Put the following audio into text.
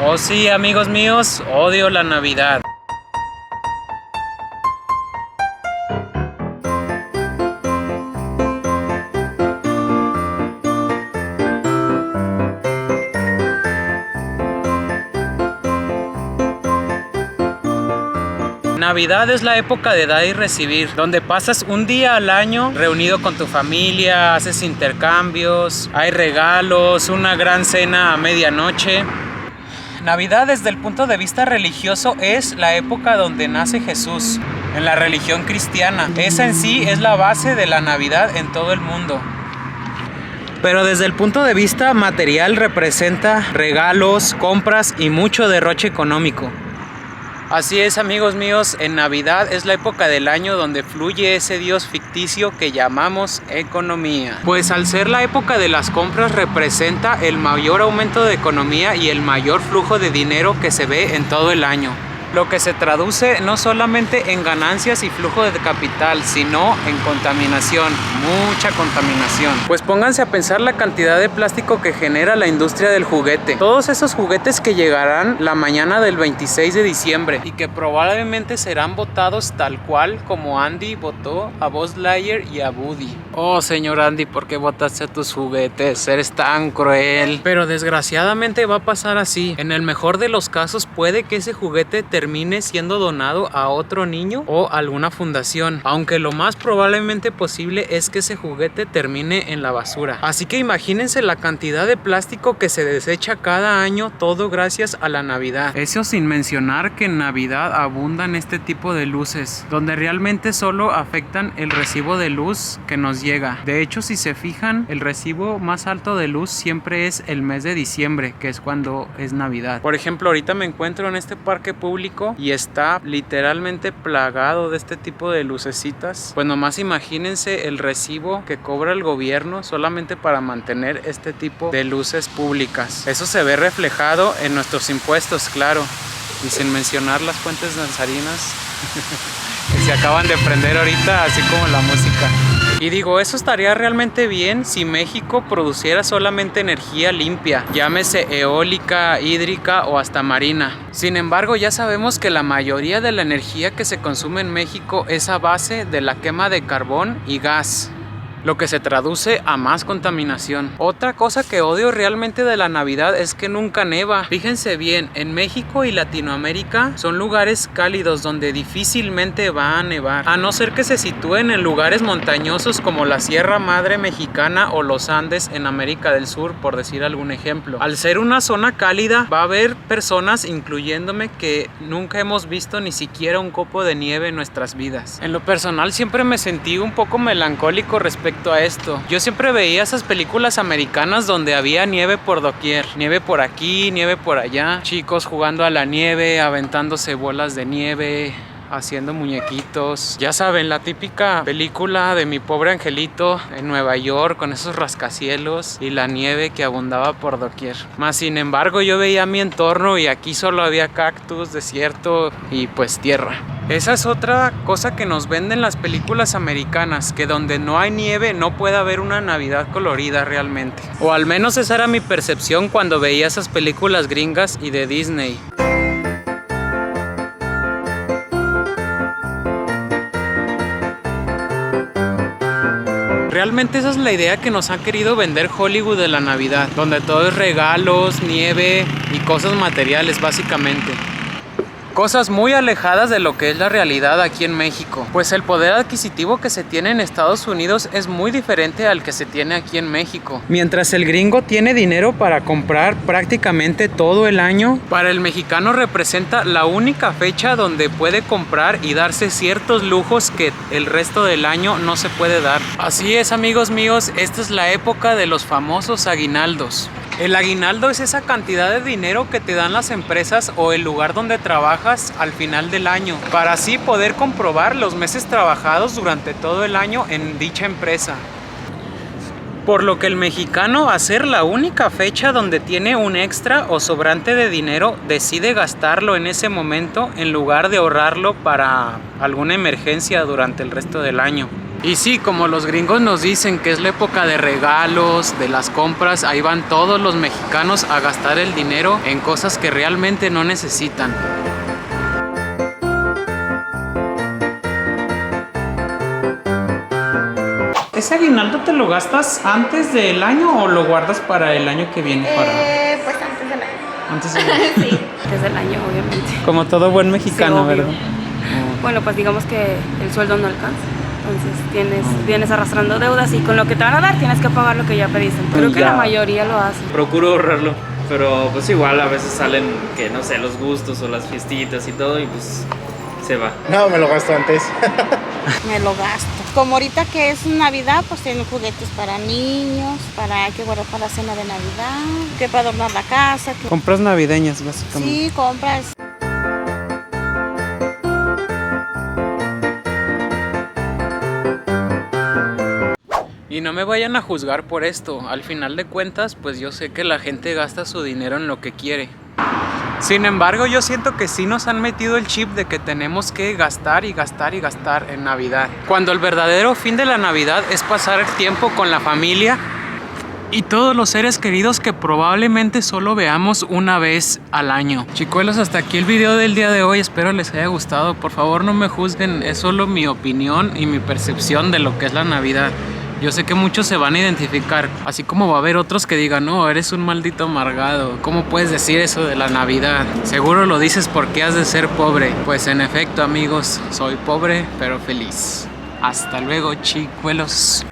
Oh sí, amigos míos, odio la Navidad. Navidad es la época de dar y recibir, donde pasas un día al año reunido con tu familia, haces intercambios, hay regalos, una gran cena a medianoche. Navidad desde el punto de vista religioso es la época donde nace Jesús en la religión cristiana. Esa en sí es la base de la Navidad en todo el mundo. Pero desde el punto de vista material representa regalos, compras y mucho derroche económico. Así es, amigos míos, en Navidad es la época del año donde fluye ese Dios ficticio que llamamos economía. Pues al ser la época de las compras representa el mayor aumento de economía y el mayor flujo de dinero que se ve en todo el año. Lo que se traduce no solamente en ganancias y flujo de capital, sino en contaminación, mucha contaminación. Pues pónganse a pensar la cantidad de plástico que genera la industria del juguete. Todos esos juguetes que llegarán la mañana del 26 de diciembre y que probablemente serán votados tal cual como Andy votó a Buzz Lightyear y a Woody. Oh, señor Andy, ¿por qué votaste a tus juguetes? Eres tan cruel. Pero desgraciadamente va a pasar así. En el mejor de los casos puede que ese juguete termine siendo donado a otro niño o alguna fundación, aunque lo más probablemente posible es que ese juguete termine en la basura. Así que imagínense la cantidad de plástico que se desecha cada año, todo gracias a la Navidad. Eso sin mencionar que en Navidad abundan este tipo de luces, donde realmente solo afectan el recibo de luz que nos llega. De hecho, si se fijan, el recibo más alto de luz siempre es el mes de diciembre, que es cuando es Navidad. Por ejemplo, ahorita me encuentro en este parque público y está literalmente plagado de este tipo de lucecitas. Pues nomás imagínense el recibo que cobra el gobierno solamente para mantener este tipo de luces públicas. Eso se ve reflejado en nuestros impuestos, claro, y sin mencionar las fuentes danzarinas que se acaban de prender ahorita, así como la música. Y digo, eso estaría realmente bien si México produciera solamente energía limpia, llámese eólica, hídrica o hasta marina. Sin embargo, ya sabemos que la mayoría de la energía que se consume en México es a base de la quema de carbón y gas, lo que se traduce a más contaminación. Otra cosa que odio realmente de la Navidad es que nunca neva. Fíjense bien, en México y Latinoamérica son lugares cálidos donde difícilmente va a nevar, a no ser que se sitúen en lugares montañosos como la Sierra Madre Mexicana o los Andes en América del Sur, por decir algún ejemplo. Al ser una zona cálida, va a haber personas, incluyéndome, que nunca hemos visto ni siquiera un copo de nieve en nuestras vidas. En lo personal siempre me sentí un poco melancólico respecto a esto. Yo siempre veía esas películas americanas donde había nieve por doquier, nieve por aquí, nieve por allá, chicos jugando a la nieve, aventándose bolas de nieve, haciendo muñequitos. Ya saben, la típica película de Mi Pobre Angelito en Nueva York con esos rascacielos y la nieve que abundaba por doquier. Más sin embargo, yo veía mi entorno y aquí solo había cactus, desierto y pues tierra. Esa es otra cosa que nos venden las películas americanas, que donde no hay nieve no puede haber una Navidad colorida realmente. O al menos esa era mi percepción cuando veía esas películas gringas y de Disney. Realmente esa es la idea que nos ha querido vender Hollywood de la Navidad, donde todo es regalos, nieve y cosas materiales básicamente. Cosas muy alejadas de lo que es la realidad aquí en México, pues el poder adquisitivo que se tiene en Estados Unidos es muy diferente al que se tiene aquí en México. Mientras el gringo tiene dinero para comprar prácticamente todo el año, para el mexicano representa la única fecha donde puede comprar y darse ciertos lujos que el resto del año no se puede dar. Así es, amigos míos, esta es la época de los famosos aguinaldos. El aguinaldo es esa cantidad de dinero que te dan las empresas o el lugar donde trabajas al final del año, para así poder comprobar los meses trabajados durante todo el año en dicha empresa. Por lo que el mexicano, al ser la única fecha donde tiene un extra o sobrante de dinero, decide gastarlo en ese momento en lugar de ahorrarlo para alguna emergencia durante el resto del año. Y sí, como los gringos nos dicen que es la época de regalos, de las compras, ahí van todos los mexicanos a gastar el dinero en cosas que realmente no necesitan. ¿Ese aguinaldo te lo gastas antes del año o lo guardas para el año que viene? Pues antes del año. Antes del año. Sí, antes del año, obviamente. Como todo buen mexicano, Sí, obvio. ¿verdad? Bueno, pues digamos que el sueldo no alcanza. Entonces vienes arrastrando deudas y con lo que te van a dar tienes que pagar lo que ya pediste. Creo que Ya. la mayoría lo hace. Procuro ahorrarlo, pero pues igual a veces salen que no sé, los gustos o las fiestitas y todo y pues se va. No, me lo gasto antes. Me lo gasto. Como ahorita que es Navidad, pues tienen juguetes para niños, para que guardar para la cena de Navidad, que para adornar la casa. Que... Compras navideñas, básicamente. Sí, compras. Y no me vayan a juzgar por esto. Al final de cuentas, pues yo sé que la gente gasta su dinero en lo que quiere. Sin embargo, yo siento que sí nos han metido el chip de que tenemos que gastar y gastar y gastar en Navidad. Cuando el verdadero fin de la Navidad es pasar tiempo con la familia y todos los seres queridos que probablemente solo veamos una vez al año. Chicuelos, hasta aquí el video del día de hoy. Espero les haya gustado. Por favor, no me juzguen. Es solo mi opinión y mi percepción de lo que es la Navidad. Yo sé que muchos se van a identificar, así como va a haber otros que digan, no, eres un maldito amargado. ¿Cómo puedes decir eso de la Navidad? Seguro lo dices porque has de ser pobre. Pues en efecto, amigos, soy pobre pero feliz. Hasta luego, chicuelos.